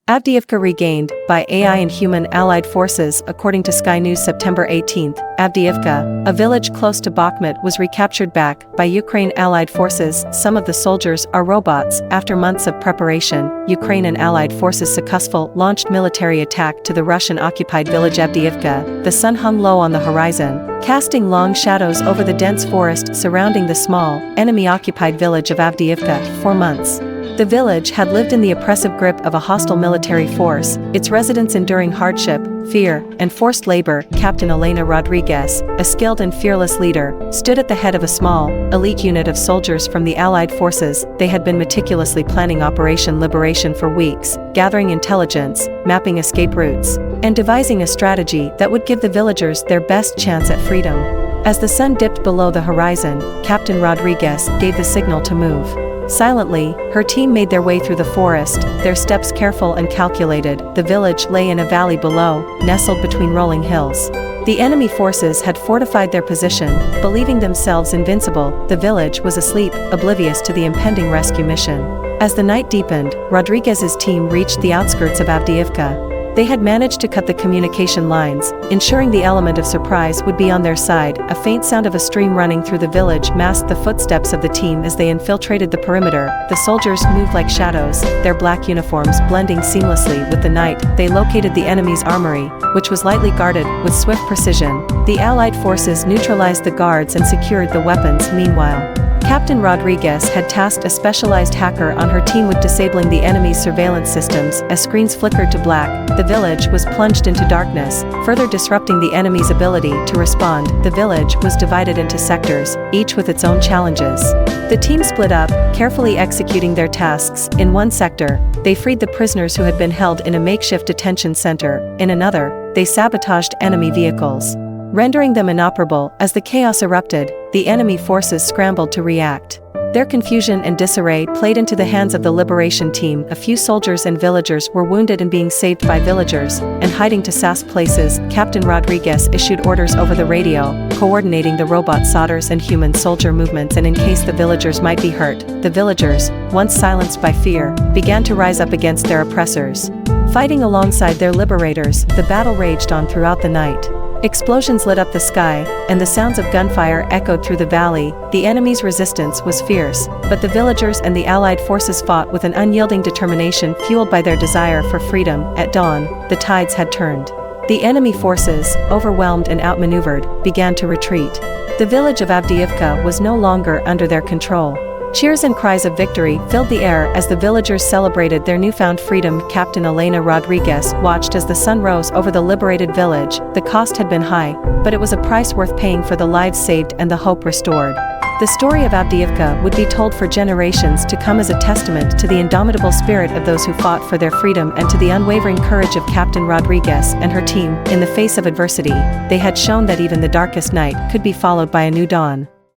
Avdiivka regained by AI and human allied forces. According to Sky News September 18, Avdiivka, a village close to Bakhmut, was recaptured back by Ukraine allied forces. Some of the soldiers are robots. After months of preparation, Ukraine and allied forces successfully launched military attack to the Russian-occupied village Avdiivka. The sun hung low on the horizon, casting long shadows over the dense forest surrounding the small, enemy-occupied village of Avdiivka for months. The village had lived in the oppressive grip of a hostile military force, its residents enduring hardship, fear, and forced labor. Captain Elena Rodriguez, a skilled and fearless leader, stood at the head of a small, elite unit of soldiers from the Allied forces. They had been meticulously planning Operation Liberation for weeks, gathering intelligence, mapping escape routes, and devising a strategy that would give the villagers their best chance at freedom. As the sun dipped below the horizon, Captain Rodriguez gave the signal to move. Silently, her team made their way through the forest, their steps careful and calculated. The village lay in a valley below, nestled between rolling hills. The enemy forces had fortified their position, believing themselves invincible. The village was asleep, oblivious to the impending rescue mission. As the night deepened, Rodriguez's team reached the outskirts of Avdiivka. They had managed to cut the communication lines, ensuring the element of surprise would be on their side. A faint sound of a stream running through the village masked the footsteps of the team as they infiltrated the perimeter. The soldiers moved like shadows, their black uniforms blending seamlessly with the night. They located the enemy's armory, which was lightly guarded, with swift precision. The Allied forces neutralized the guards and secured the weapons. Meanwhile, Captain Rodriguez had tasked a specialized hacker on her team with disabling the enemy's surveillance systems. As screens flickered to black, the village was plunged into darkness, further disrupting the enemy's ability to respond. The village was divided into sectors, each with its own challenges. The team split up, carefully executing their tasks. In one sector, they freed the prisoners who had been held in a makeshift detention center. In another, they sabotaged enemy vehicles, rendering them inoperable. As the chaos erupted, the enemy forces scrambled to react. Their confusion and disarray played into the hands of the liberation team. A few soldiers and villagers were wounded and being saved by villagers, and hiding to safe places. Captain Rodriguez issued orders over the radio, coordinating the robot solders and human soldier movements. And in case the villagers might be hurt, the villagers, once silenced by fear, began to rise up against their oppressors. Fighting alongside their liberators, the battle raged on throughout the night. Explosions lit up the sky, and the sounds of gunfire echoed through the valley. The enemy's resistance was fierce, but the villagers and the Allied forces fought with an unyielding determination fueled by their desire for freedom. At dawn, the tides had turned. The enemy forces, overwhelmed and outmaneuvered, began to retreat. The village of Avdiivka was no longer under their control. Cheers and cries of victory filled the air as the villagers celebrated their newfound freedom. Captain Elena Rodriguez watched as the sun rose over the liberated village. The cost had been high, but it was a price worth paying for the lives saved and the hope restored. The story of Avdiivka would be told for generations to come as a testament to the indomitable spirit of those who fought for their freedom and to the unwavering courage of Captain Rodriguez and her team. In the face of adversity, they had shown that even the darkest night could be followed by a new dawn.